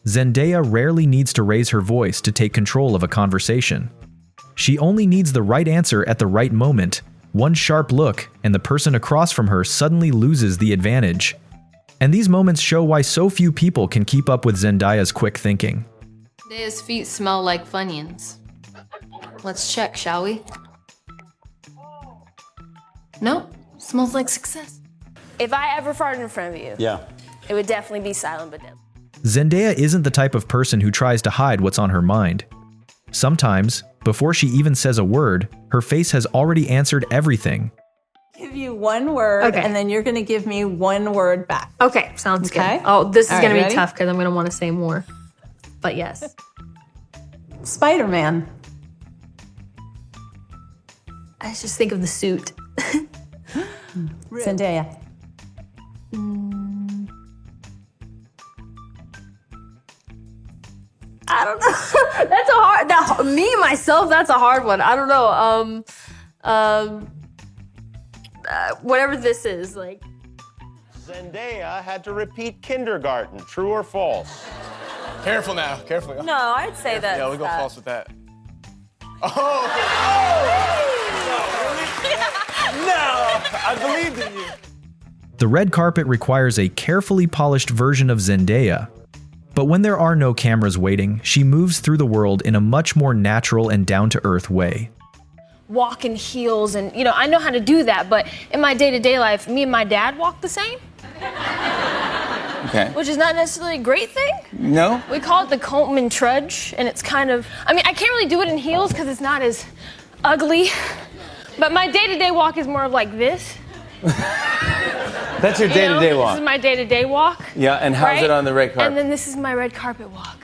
Zendaya rarely needs to raise her voice to take control of a conversation. She only needs the right answer at the right moment. One sharp look, and the person across from her suddenly loses the advantage. And these moments show why so few people can keep up with Zendaya's quick thinking. Zendaya's feet smell like Funyuns. Let's check, shall we? No, smells like success. If I ever farted in front of you, it would definitely be silent but deadly. Zendaya isn't the type of person who tries to hide what's on her mind. Sometimes, before she even says a word, her face has already answered everything. Give you one word, and then you're going to give me one word back. Okay, sounds good. Oh, this is going to be tough because I'm going to want to say more. But yes. Spider-Man. I just think of the suit. Zendaya. I don't know. That's a hard. Me myself, that's a hard one. I don't know. Whatever this is, like. Zendaya had to repeat kindergarten. True or false? Careful now. Careful. No, I'd say that. Yeah, we go false with that. Oh! No! I believed in you. The red carpet requires a carefully polished version of Zendaya. But when there are no cameras waiting, she moves through the world in a much more natural and down-to-earth way. Walk in heels and, I know how to do that, but in my day-to-day life, me and my dad walk the same. Okay. Which is not necessarily a great thing. No? We call it the Coleman trudge, and it's kind of, I can't really do it in heels because it's not as ugly, but my day-to-day walk is more of like this. That's your day-to-day walk? This is my day-to-day walk. Yeah, and how's it on the red carpet? And then this is my red carpet walk.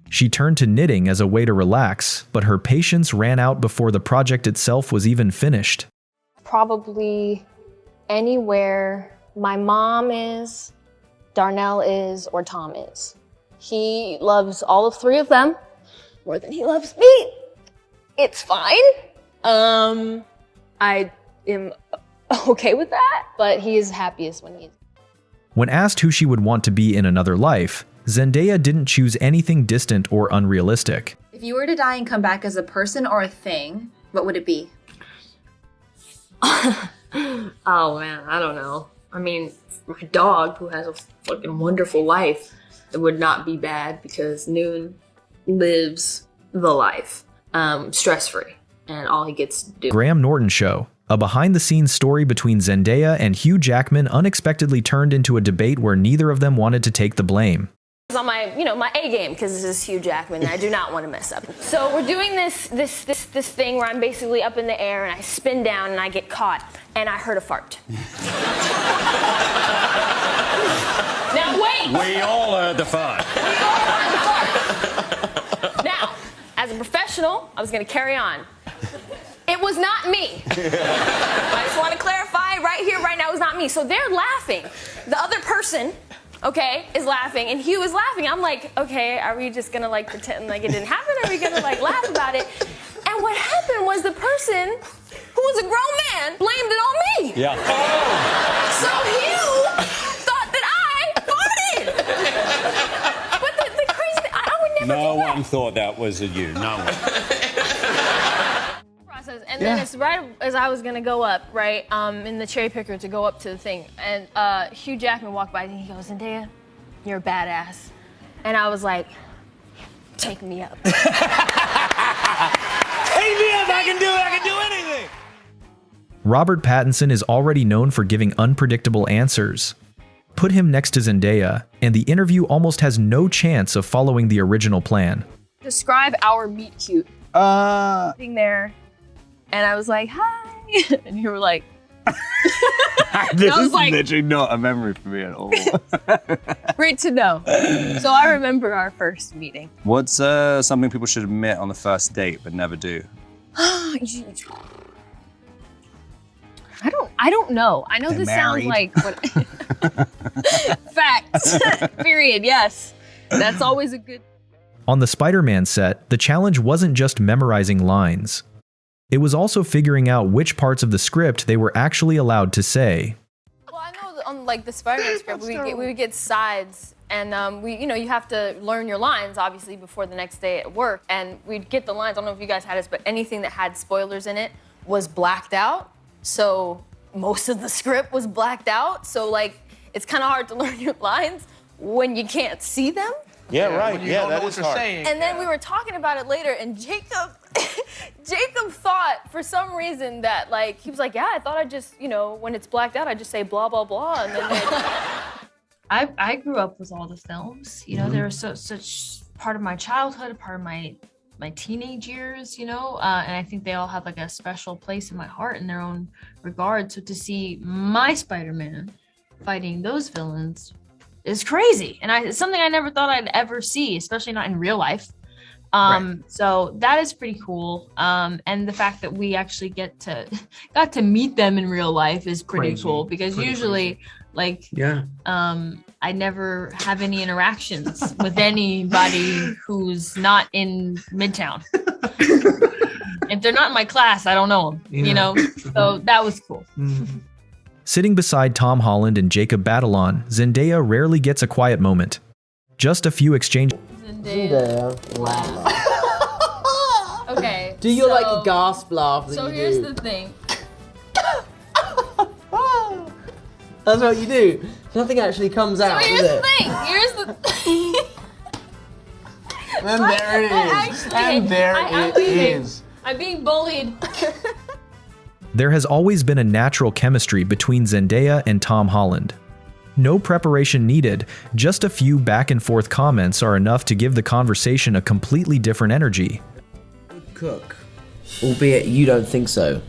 She turned to knitting as a way to relax, but her patience ran out before the project itself was even finished. Probably anywhere my mom is, Darnell is, or Tom is. He loves all of three of them more than he loves me. It's fine. I am okay with that, but he is happiest when he's. When asked who she would want to be in another life, Zendaya didn't choose anything distant or unrealistic. If you were to die and come back as a person or a thing, what would it be? Oh man, I don't know. My dog, who has a fucking wonderful life, it would not be bad because Noon lives the life, stress-free, and all he gets to do. Graham Norton Show, a behind-the-scenes story between Zendaya and Hugh Jackman unexpectedly turned into a debate where neither of them wanted to take the blame. It's on my, my A game because this is Hugh Jackman and I do not want to mess up. So we're doing this thing where I'm basically up in the air and I spin down and I get caught and I heard a fart. Now wait! We all heard the fart. Now, as a professional, I was going to carry on. It was not me. I just want to clarify right here, right now, it was not me. So they're laughing. The other person, is laughing, and Hugh is laughing. I'm like, okay, are we just going to pretend like it didn't happen? Or are we going to laugh about it? And what happened was the person who was a grown man blamed it on me. Yeah. So Hugh thought that I farted. But the crazy thing, I would never No do that. one thought that was you. No one. And then it's right as I was gonna go up, right, in the cherry picker to go up to the thing, and Hugh Jackman walked by and he goes, Zendaya, you're a badass. And I was like, take me up. Take me up, I can do anything. Robert Pattinson is already known for giving unpredictable answers. Put him next to Zendaya, and the interview almost has no chance of following the original plan. Describe our meet cute. Sitting there, and I was like, hi, and you were like. This is literally not a memory for me at all. Great to know. So I remember our first meeting. What's something people should admit on the first date but never do? I don't know. I know They're this married. sounds like what. Facts. Period. Yes. That's always a good. On the Spider-Man set, the challenge wasn't just memorizing lines. It was also figuring out which parts of the script they were actually allowed to say. Well, I know like the Spider-Man script, we would get sides, and you have to learn your lines obviously before the next day at work, and we'd get the lines. I don't know if you guys had this, but anything that had spoilers in it was blacked out. So most of the script was blacked out. So like, it's kind of hard to learn your lines when you can't see them. Yeah, right. Yeah, that is hard. And then we were talking about it later, and Jacob thought for some reason that like, he was like, yeah, I thought I just, when it's blacked out, I just say blah, blah, blah. And then I grew up with all the films, they were such part of my childhood, part of my teenage years, and I think they all have like a special place in my heart in their own regard. So to see my Spider-Man fighting those villains is crazy. And it's something I never thought I'd ever see, especially not in real life. So that is pretty cool. And the fact that we actually got to meet them in real life is pretty cool, because usually I never have any interactions with anybody who's not in Midtown. If they're not in my class, I don't know them, so that was cool. Sitting beside Tom Holland and Jacob Batalon, Zendaya rarely gets a quiet moment. Just a few exchanges. Zendaya. Wow. Okay. Do you like a gasp laugh that So you here's do? the thing. That's what you do. Nothing actually comes out, So here's does the it? thing. Here's the And there it is. And there it is. I'm being bullied. There has always been a natural chemistry between Zendaya and Tom Holland. No preparation needed, just a few back and forth comments are enough to give the conversation a completely different energy. Cook, albeit you don't think so.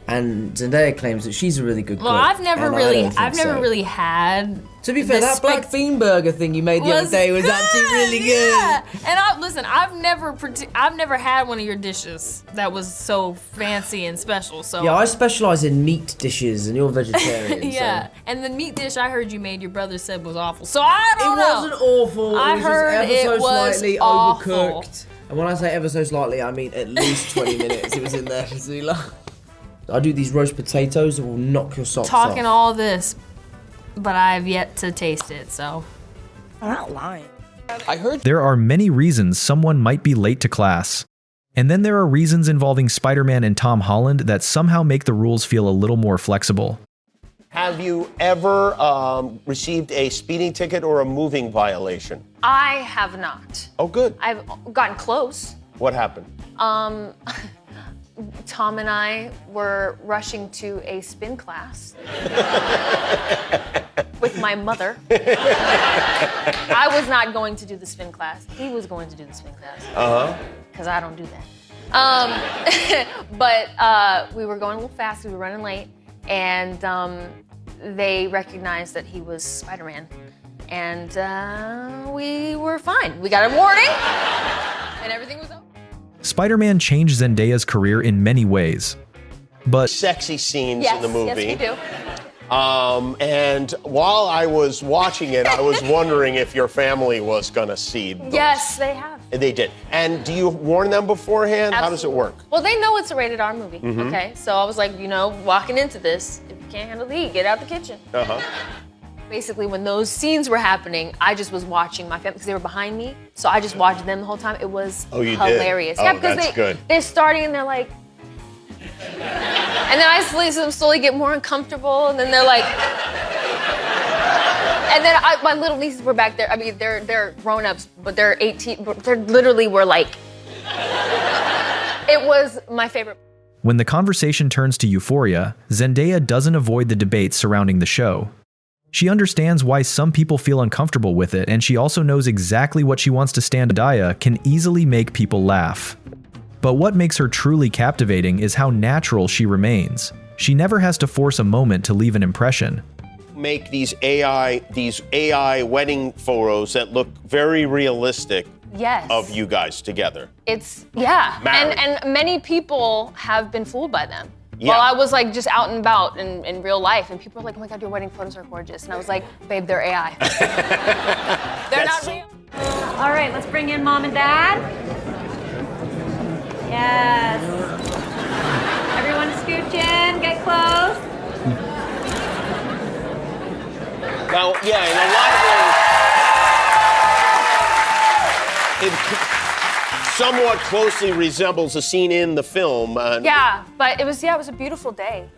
And Zendaya claims that she's a really good cook. Well, I've never and really had. To be fair, that black bean burger thing you made the other day was actually really good. Yeah. And I've never had one of your dishes that was so fancy and special. So Yeah, I specialize in meat dishes, and you're vegetarian. yeah. So. And the meat dish I heard you made, your brother said was awful. So I don't know. It wasn't awful. I It was heard just ever it so was slightly awful. overcooked. And when I say ever so slightly, I mean at least 20 minutes. It was in there for too long. I do these roast potatoes that will knock your socks off. Talking all this, but I've yet to taste it, so. I'm not lying. I heard There are many reasons someone might be late to class. And then there are reasons involving Spider-Man and Tom Holland that somehow make the rules feel a little more flexible. Have you ever received a speeding ticket or a moving violation? I have not. Oh, good. I've gotten close. What happened? Tom and I were rushing to a spin class with my mother. I was not going to do the spin class. He was going to do the spin class. Because I don't do that. But we were going a little fast. We were running late. And they recognized that he was Spider-Man. And we were fine. We got a warning. And everything was over. Spider-Man changed Zendaya's career in many ways. But Sexy scenes Yes, in the movie. yes, we do. And while I was watching it, I was wondering if your family was gonna see those. Yes, they have. They did. And do you warn them beforehand? How does it work? Well, they know it's a rated R movie, okay? So I was like, walking into this, if you can't handle the heat, get out the kitchen. Basically, when those scenes were happening, I just was watching my family because they were behind me. So I just watched them the whole time. It was hilarious. Oh, Yeah, because that's good. they're starting and they're like, and then I see them slowly get more uncomfortable, and then they're like, and then my little nieces were back there. I mean, they're grown-ups, but they're 18. But they literally were like, it was my favorite. when the conversation turns to Euphoria, Zendaya doesn't avoid the debates surrounding the show. She understands why some people feel uncomfortable with it, and she also knows exactly what she wants to stand. Zendaya can easily make people laugh. But what makes her truly captivating is how natural she remains. She never has to force a moment to leave an impression. Make these AI wedding photos that look very realistic Yes. of you guys together. It's, yeah. Married. And many people have been fooled by them. Yeah. While I was like just out and about in real life, and people were like, oh my God, your wedding photos are gorgeous. And I was like, babe, they're AI. They're not real. All right, let's bring in mom and dad. Yes. Everyone scooch in, get close. Now, yeah, in a lot of ways, it somewhat closely resembles a scene in the film. Yeah, but it was a beautiful day.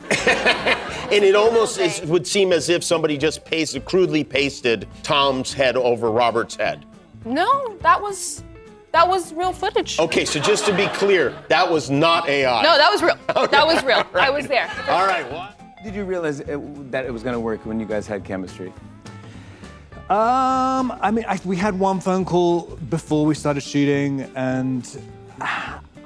And it almost would seem as if somebody just crudely pasted Tom's head over Robert's head. No, that was real footage. Okay, so just to be clear, that was not AI. No, that was real. Okay. That was real. Right. I was there. All right, what? Did you realize that it was going to work when you guys had chemistry? I mean, we had one phone call before we started shooting, and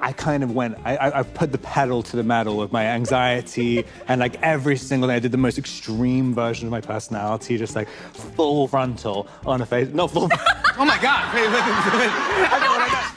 I kind of went, I put the pedal to the metal with my anxiety, and like every single day I did the most extreme version of my personality, just like full frontal on a face, not full, oh my God. Wait. I know what I got.